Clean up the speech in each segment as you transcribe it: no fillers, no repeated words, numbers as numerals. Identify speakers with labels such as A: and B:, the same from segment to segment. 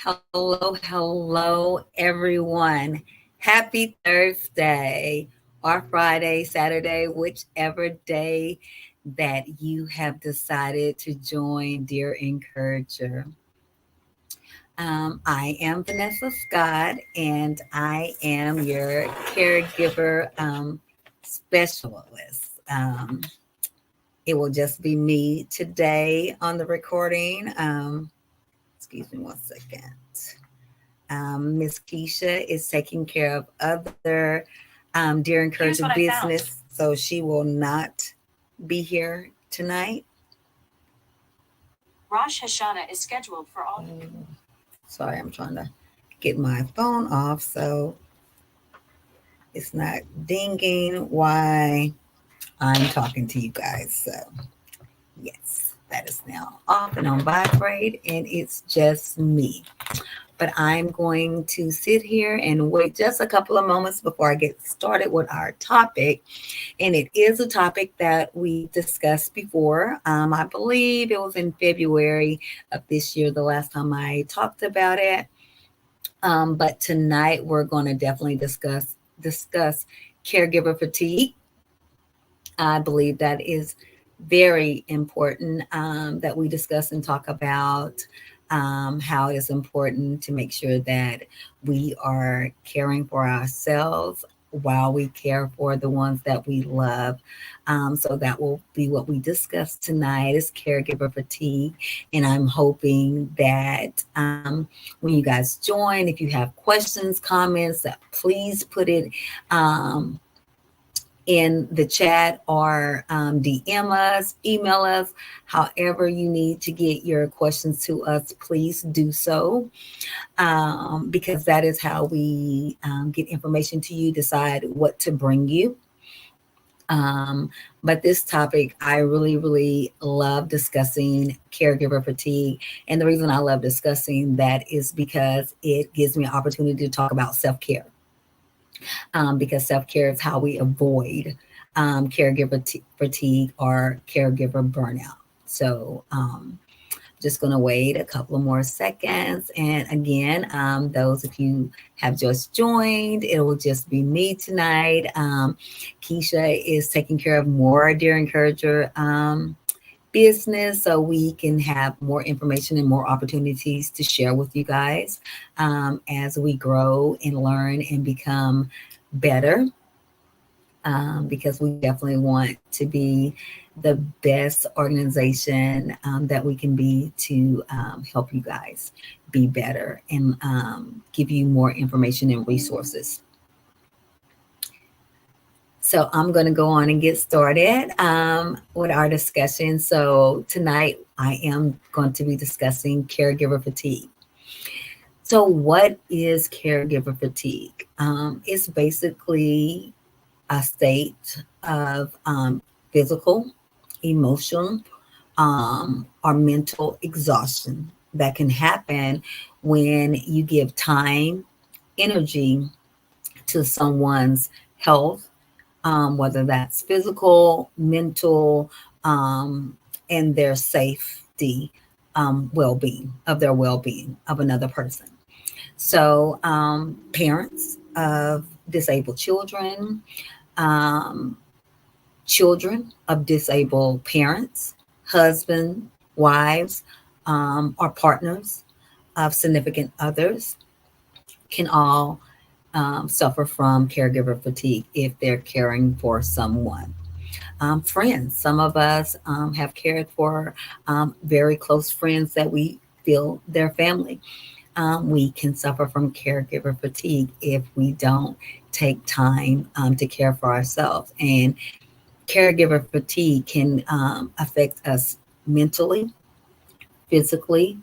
A: Hello, everyone. Happy Thursday or Friday, Saturday, whichever day that you have decided to join Dear Encourager. I am Vanessa Scott, and I am your caregiver specialist. It will just be me today on the recording. Excuse me one second. Miss Keisha is taking care of other Dear Encourager business, so she will not be here tonight.
B: Rosh Hashanah is scheduled for all.
A: Sorry, I'm trying to get my phone off so it's not dinging while I'm talking to you guys. So, yes, that is now off and on vibrate, and it's just me. But I'm going to sit here and wait just a couple of moments before I get started with our topic. And it is a topic that we discussed before. I believe it was in February of this year, the last time I talked about it. But tonight we're going to definitely discuss caregiver fatigue. I believe that is very important that we discuss and talk about how it's important to make sure that we are caring for ourselves while we care for the ones that we love. So that will be what we discuss tonight is caregiver fatigue. And I'm hoping that when you guys join, if you have questions, comments, that please put it in the chat or DM us, email us, however you need to get your questions to us, please do so because that is how we get information to you, decide what to bring you. Um, but this topic, I really love discussing caregiver fatigue. And the reason I love discussing that is because it gives me an opportunity to talk about self care because self care is how we avoid caregiver fatigue or caregiver burnout. So, just going to wait a couple of more seconds. And again, those of you have just joined, it will just be me tonight. Keisha is taking care of more Dear Encourager business so we can have more information and more opportunities to share with you guys as we grow and learn and become better because we definitely want to be the best organization that we can be to help you guys be better and give you more information and resources. So I'm going to go on and get started with our discussion. So tonight I am going to be discussing caregiver fatigue. So what is caregiver fatigue? It's basically a state of physical, emotional, or mental exhaustion that can happen when you give time, energy to someone's health, whether that's physical, mental, and their safety, well-being of their well-being of another person. So, parents of disabled children, um, children of disabled parents, husband, wives, or partners of significant others can all suffer from caregiver fatigue if they're caring for someone. Friends, some of us have cared for very close friends that we feel their family. We can suffer from caregiver fatigue if we don't take time to care for ourselves. And caregiver fatigue can affect us mentally, physically,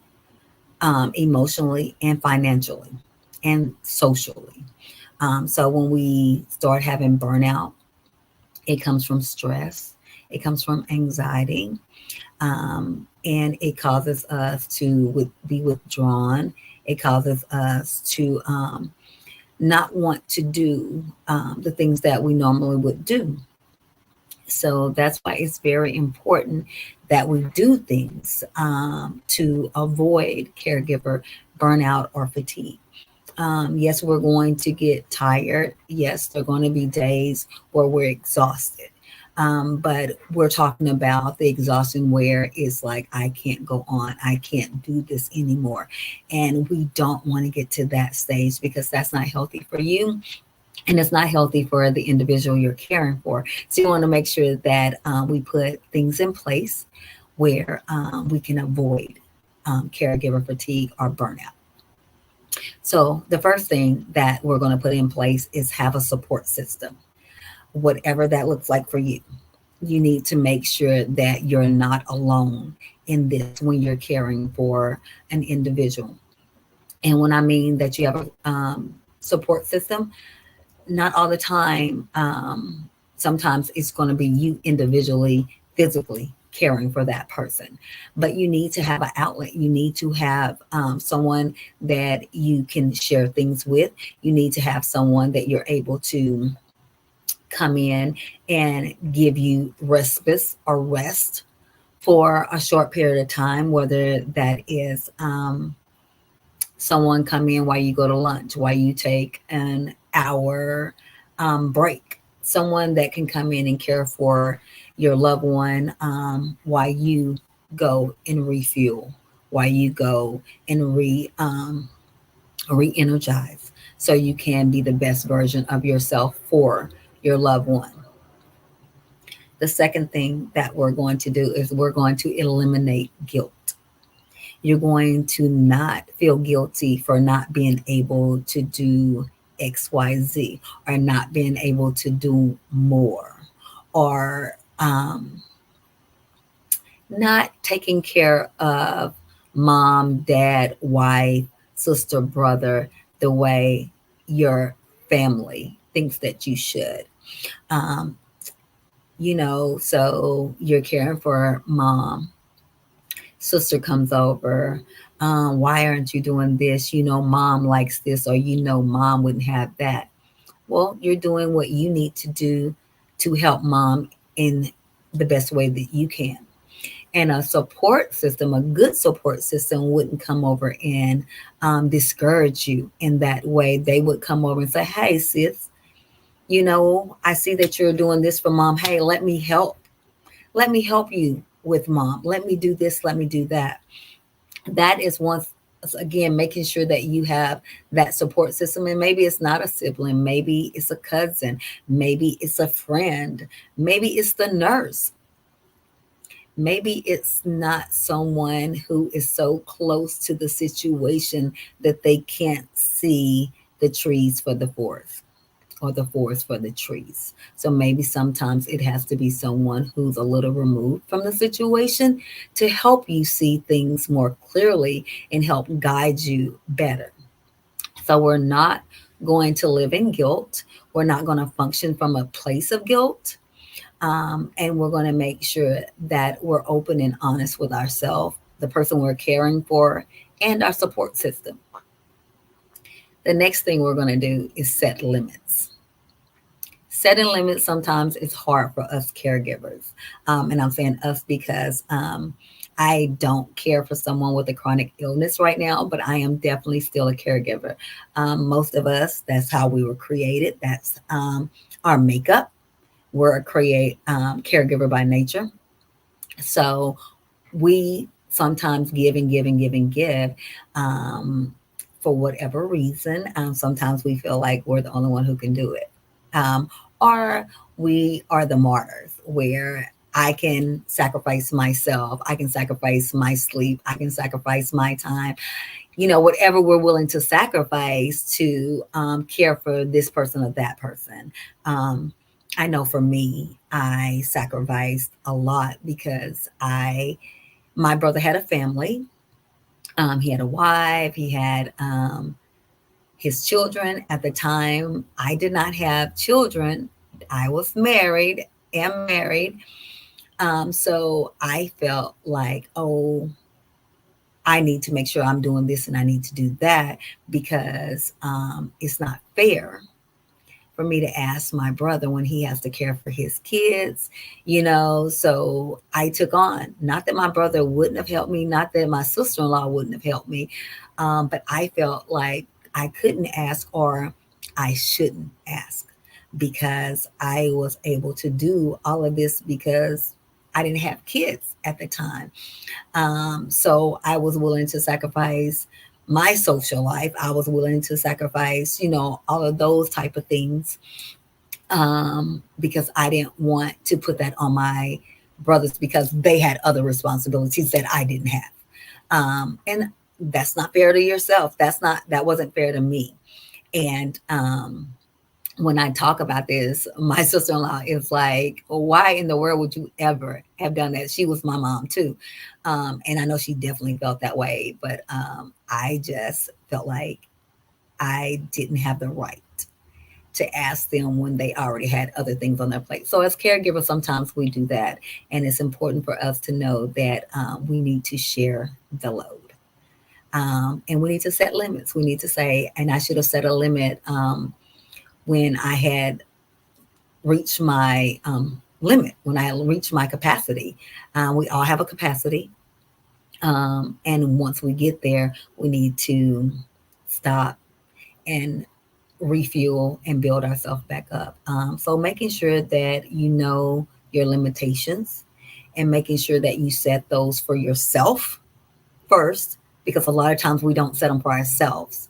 A: emotionally, and financially, and socially. So when we start having burnout, it comes from stress, it comes from anxiety, and it causes us to be withdrawn. It causes us to not want to do the things that we normally would do. So that's why it's very important that we do things to avoid caregiver burnout or fatigue. Yes, we're going to get tired. Yes, there are going to be days where we're exhausted. But we're talking about the exhaustion where it's like, I can't go on, I can't do this anymore. And we don't want to get to that stage because that's not healthy for you and it's not healthy for the individual you're caring for. So you want to make sure that we put things in place where we can avoid caregiver fatigue or burnout. So the first thing that we're going to put in place is have a support system, whatever that looks like for you. You need to make sure that you're not alone in this when you're caring for an individual. And when I mean that you have a support system, not all the time. Sometimes it's going to be you individually, physically caring for that person. But you need to have an outlet. You need to have someone that you can share things with. You need to have someone that you're able to come in and give you respite or rest for a short period of time, whether that is someone come in while you go to lunch, while you take an hour break, someone that can come in and care for your loved one while you go and refuel, while you go and re-energize, so you can be the best version of yourself for your loved one. The second thing that we're going to do is we're going to eliminate guilt. You're going to not feel guilty for not being able to do XYZ or not being able to do more or not taking care of mom, dad, wife, sister, brother the way your family thinks that you should. Um, so you're caring for mom, sister comes over. Why aren't you doing this? Mom likes this, or mom wouldn't have that. Well, you're doing what you need to do to help mom in the best way that you can. And a support system, a good support system, wouldn't come over and discourage you in that way. They would come over and say, hey, sis, I see that you're doing this for mom. Hey, let me help. Let me help you with mom. Let me do this. Let me do that. That is once again making sure that you have that support system. And maybe it's not a sibling, maybe it's a cousin, maybe it's a friend, maybe it's the nurse, maybe it's not someone who is so close to the situation that they can't see the trees for the forest or the forest for the trees. So maybe sometimes it has to be someone who's a little removed from the situation to help you see things more clearly and help guide you better. So we're not going to live in guilt. We're not going to function from a place of guilt. And we're going to make sure that we're open and honest with ourselves, the person we're caring for, and our support system. The next thing we're going to do is set limits. Setting limits sometimes is hard for us caregivers. And I'm saying us because I don't care for someone with a chronic illness right now, but I am definitely still a caregiver. Most of us, that's how we were created. That's our makeup. We're a caregiver by nature. So we sometimes give and give and give and give for whatever reason. Sometimes we feel like we're the only one who can do it. Or we are the martyrs where I can sacrifice myself, I can sacrifice my sleep, I can sacrifice my time, whatever we're willing to sacrifice to care for this person or that person. I know for me, I sacrificed a lot because my brother had a family. He had a wife, he had his children. At the time, I did not have children. I was married, am married. So I felt like, oh, I need to make sure I'm doing this and I need to do that because it's not fair for me to ask my brother when he has to care for his kids, you know. So I took on, not that my brother wouldn't have helped me, not that my sister-in-law wouldn't have helped me, but I felt like I couldn't ask, or I shouldn't ask, because I was able to do all of this because I didn't have kids at the time. So I was willing to sacrifice my social life. I was willing to sacrifice, you know, all of those type of things, because I didn't want to put that on my brothers, because they had other responsibilities that I didn't have. And that's not fair to yourself. That wasn't fair to me. And when I talk about this, my sister-in-law is like, well, why in the world would you ever have done that? She was my mom too. And I know she definitely felt that way, but I just felt like I didn't have the right to ask them when they already had other things on their plate. So as caregivers, sometimes we do that. And it's important for us to know that we need to share the load. And we need to set limits. We need to say, and I should have set a limit when I had reached my limit, when I reached my capacity. We all have a capacity. And once we get there, we need to stop and refuel and build ourselves back up. So making sure that you know your limitations, and making sure that you set those for yourself first, because a lot of times we don't set them for ourselves.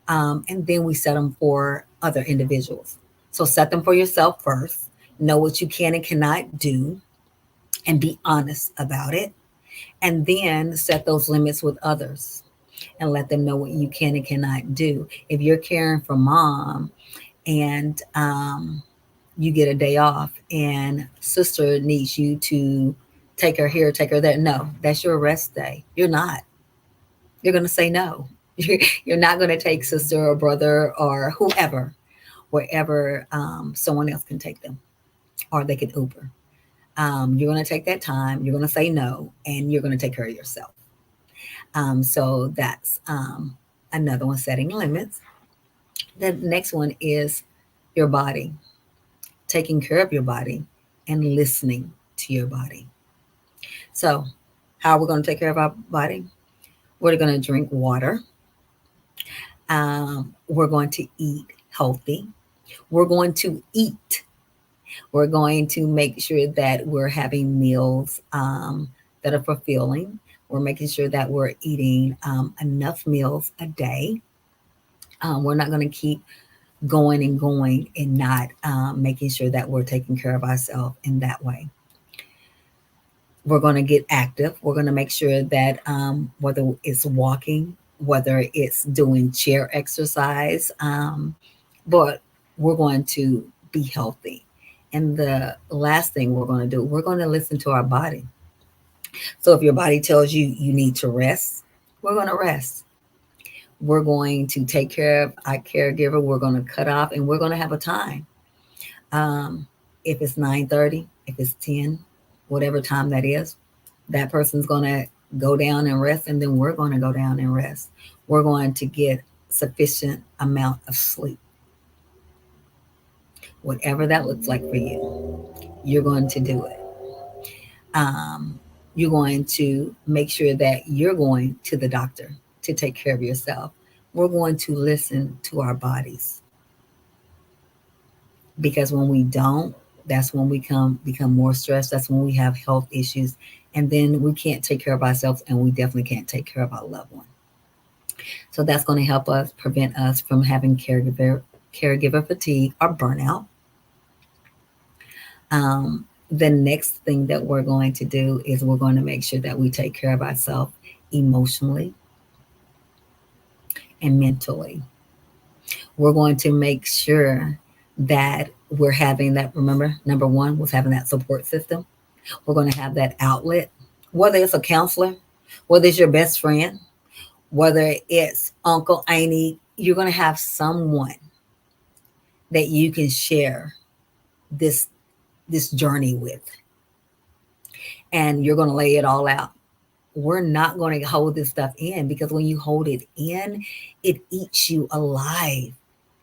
A: And then we set them for other individuals. So set them for yourself first, know what you can and cannot do, and be honest about it. And then set those limits with others and let them know what you can and cannot do. If you're caring for mom, and you get a day off, and sister needs you to take her here, take her there, no, that's your rest day. You're not. You're going to say no. You're not going to take sister or brother or whoever wherever someone else can take them, or they can Uber. You're going to take that time, you're going to say no, and you're going to take care of yourself. So that's another one, setting limits. The next one is your body, taking care of your body and listening to your body. So, how are we going to take care of our body? We're going to drink water. We're going to eat healthy. We're going to eat. We're going to make sure that we're having meals that are fulfilling. We're making sure that we're eating enough meals a day. We're not going to keep going and going and not making sure that we're taking care of ourselves in that way. We're going to get active. We're going to make sure that whether it's walking, whether it's doing chair exercise, but we're going to be healthy. And the last thing we're going to do, we're going to listen to our body. So if your body tells you you need to rest, we're going to rest. We're going to take care of our caregiver. We're going to cut off, and we're going to have a time. Um, if it's 9:30, if it's 10, whatever time that is, that person's going to go down and rest, and then we're going to go down and rest. We're going to get sufficient amount of sleep. Whatever that looks like for you, you're going to do it. Um, you're going to make sure that you're going to the doctor to take care of yourself. We're going to listen to our bodies, because when we don't, that's when we become more stressed. That's when we have health issues, and then we can't take care of ourselves, and we definitely can't take care of our loved one. So that's going to help us prevent us from having caregiver fatigue or burnout. The next thing that we're going to do is we're going to make sure that we take care of ourselves emotionally and mentally. We're going to make sure that we're having that. Remember, number one was having that support system. We're going to have that outlet, whether it's a counselor, whether it's your best friend, whether it's uncle, auntie, you're going to have someone that you can share this this journey with, and you're going to lay it all out. We're not going to hold this stuff in, because when you hold it in, it eats you alive,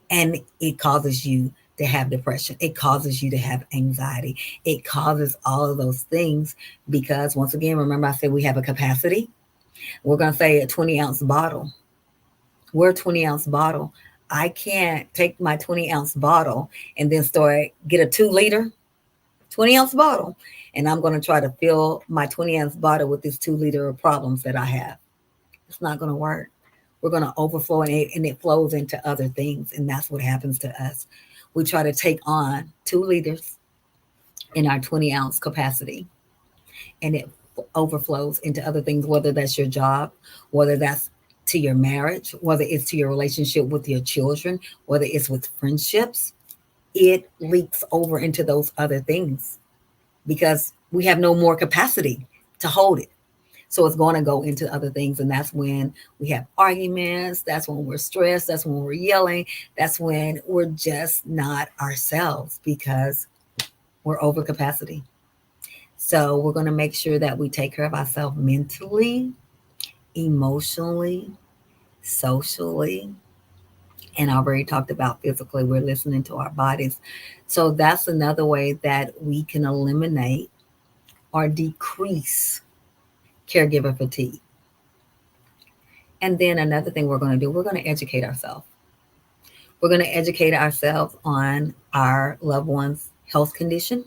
A: and it causes you to have depression. It causes you to have anxiety. It causes all of those things because, once again, remember I said we have a capacity. We're going to say a 20-ounce bottle. We're a 20-ounce bottle. I can't take my 20-ounce bottle and then get a 2 liter 20-ounce bottle, and I'm going to try to fill my 20-ounce bottle with this 2 liter of problems that I have. It's not going to work. We're going to overflow, and it flows into other things. And that's what happens to us. We try to take on 2 liters in our 20-ounce capacity, and it overflows into other things, whether that's your job, whether that's to your marriage, whether it's to your relationship with your children, whether it's with friendships. It leaks over into those other things because we have no more capacity to hold it. So it's going to go into other things. And that's when we have arguments. That's when we're stressed. That's when we're yelling. That's when we're just not ourselves because we're over capacity. So we're going to make sure that we take care of ourselves mentally, emotionally, socially, and I already talked about physically. We're listening to our bodies. So that's another way that we can eliminate or decrease caregiver fatigue. And then another thing we're going to do, we're going to educate ourselves. We're going to educate ourselves on our loved one's health condition.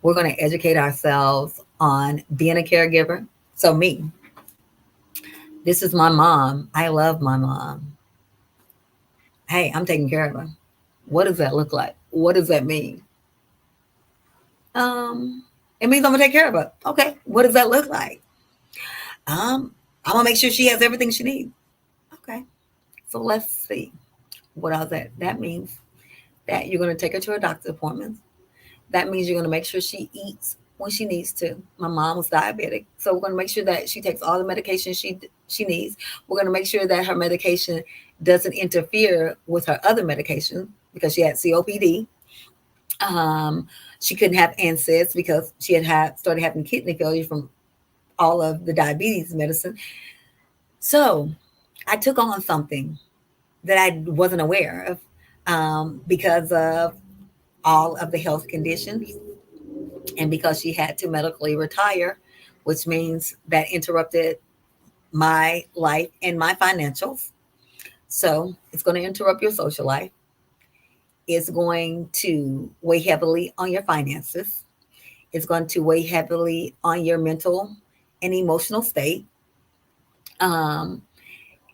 A: We're going to educate ourselves on being a caregiver. So, me, this is my mom. I love my mom. Hey, I'm taking care of her. What does that look like? What does that mean? Um, it means I'm gonna take care of her. Okay, what does that look like? Um, I'm gonna make sure she has everything she needs. Okay, so let's see what all that means. That you're gonna take her to her doctor's appointments. That means you're gonna make sure she eats when she needs to. My mom was diabetic, so we're gonna make sure that she takes all the medication she needs. We're gonna make sure that her medication doesn't interfere with her other medication because she had COPD. Um, she couldn't have NSAIDs because she started having kidney failure from all of the diabetes medicine. So I took on something that I wasn't aware of because of all of the health conditions and because she had to medically retire, which means that interrupted my life and my financials. So it's going to interrupt your social life. It's going to weigh heavily on your finances. It's going to weigh heavily on your mental and emotional state. Um,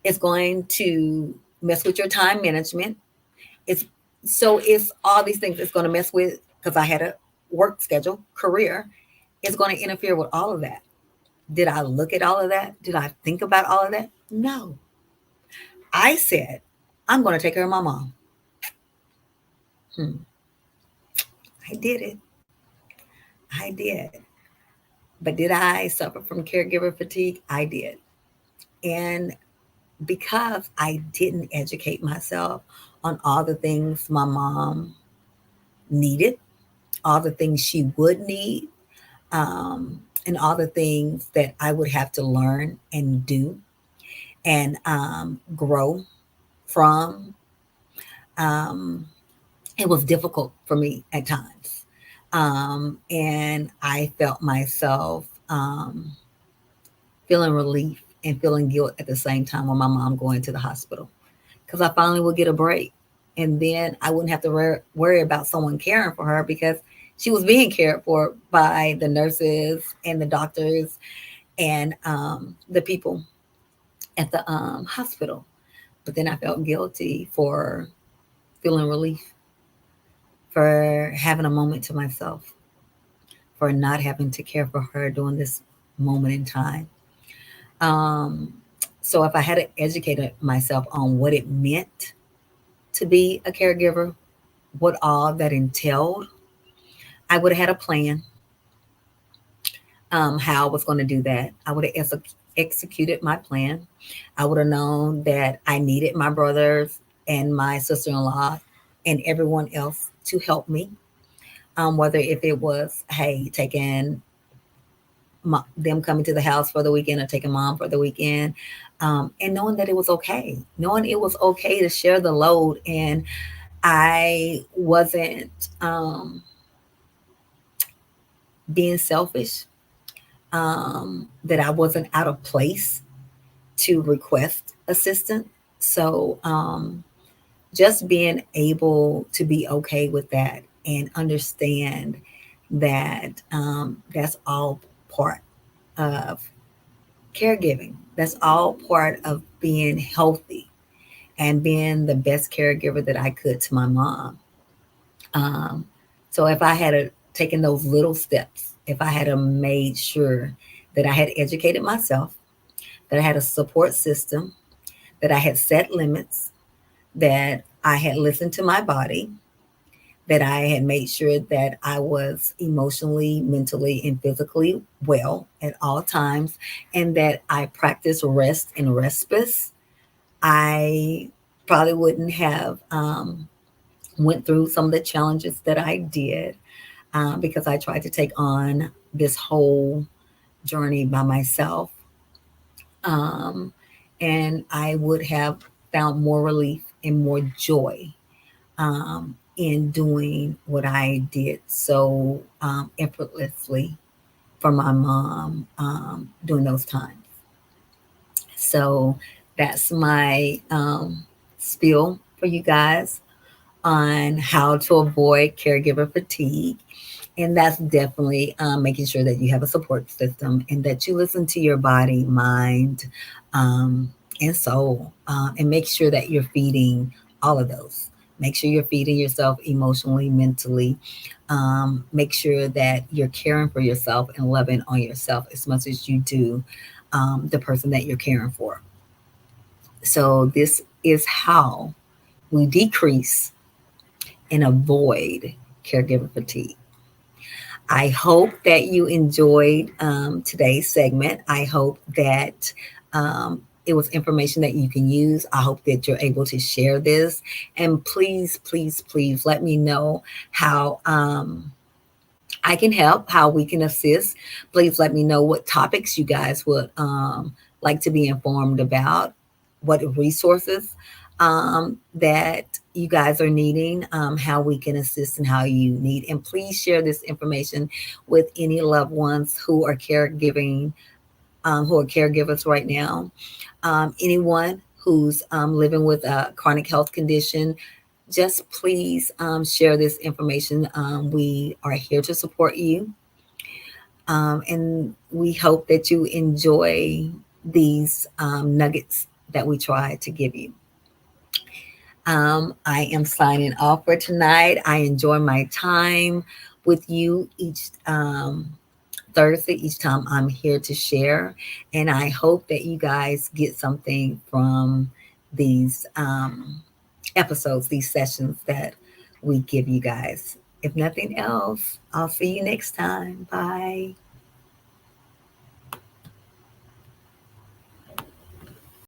A: it's going to mess with your time management. It's it's all these things. It's going to mess with because I had a work schedule, career. It's going to interfere with all of that. Did I look at all of that? Did I think about all of that? No. I said, I'm going to take care of my mom. Hmm. I did it. I did. But did I suffer from caregiver fatigue? I did. And because I didn't educate myself on all the things my mom needed, all the things she would need, and all the things that I would have to learn and do and grow from, um, it was difficult for me at times. And I felt myself feeling relief and feeling guilt at the same time when my mom going to the hospital because I finally would get a break. And then I wouldn't have to worry about someone caring for her because she was being cared for by the nurses and the doctors and the people at the hospital. But then I felt guilty for feeling relief, for having a moment to myself, for not having to care for her during this moment in time. Um, so if I had educated myself on what it meant to be a caregiver, what all that entailed, I would have had a plan how I was going to do that. I would have executed my plan. I would have known that I needed my brothers and my sister-in-law and everyone else to help me. Whether if it was, hey, taking them coming to the house for the weekend or taking mom for the weekend, and knowing that it was okay, knowing it was okay to share the load and I wasn't being selfish, that I wasn't out of place to request assistance. So, just being able to be okay with that and understand that that's all part of caregiving. That's all part of being healthy and being the best caregiver that I could to my mom. Um, so if I had taken those little steps, if I had made sure that I had educated myself, that I had a support system, that I had set limits, that I had listened to my body, that I had made sure that I was emotionally, mentally, and physically well at all times, and that I practiced rest and respite, I probably wouldn't have went through some of the challenges that I did, because I tried to take on this whole journey by myself. Um, and I would have found more relief and more joy in doing what I did so effortlessly for my mom during those times. So that's my spiel for you guys on how to avoid caregiver fatigue. And that's definitely making sure that you have a support system and that you listen to your body, mind, um, and soul, and make sure that you're feeding all of those. Make sure you're feeding yourself emotionally, mentally. Make sure that you're caring for yourself and loving on yourself as much as you do the person that you're caring for. So, this is how we decrease and avoid caregiver fatigue. I hope that you enjoyed today's segment. I hope that it was information that you can use. I hope that you're able to share this. And please, please, please let me know how I can help, how we can assist. Please let me know what topics you guys would like to be informed about, what resources that you guys are needing, how we can assist and how you need. And please share this information with any loved ones who are caregivers right now. Anyone who's living with a chronic health condition, just please share this information. We are here to support you, and we hope that you enjoy these nuggets that we try to give you. I am signing off for tonight. I enjoy my time with you each Thursday, each time I'm here to share. And I hope that you guys get something from these episodes, these sessions that we give you guys. If nothing else, I'll see you next time. Bye.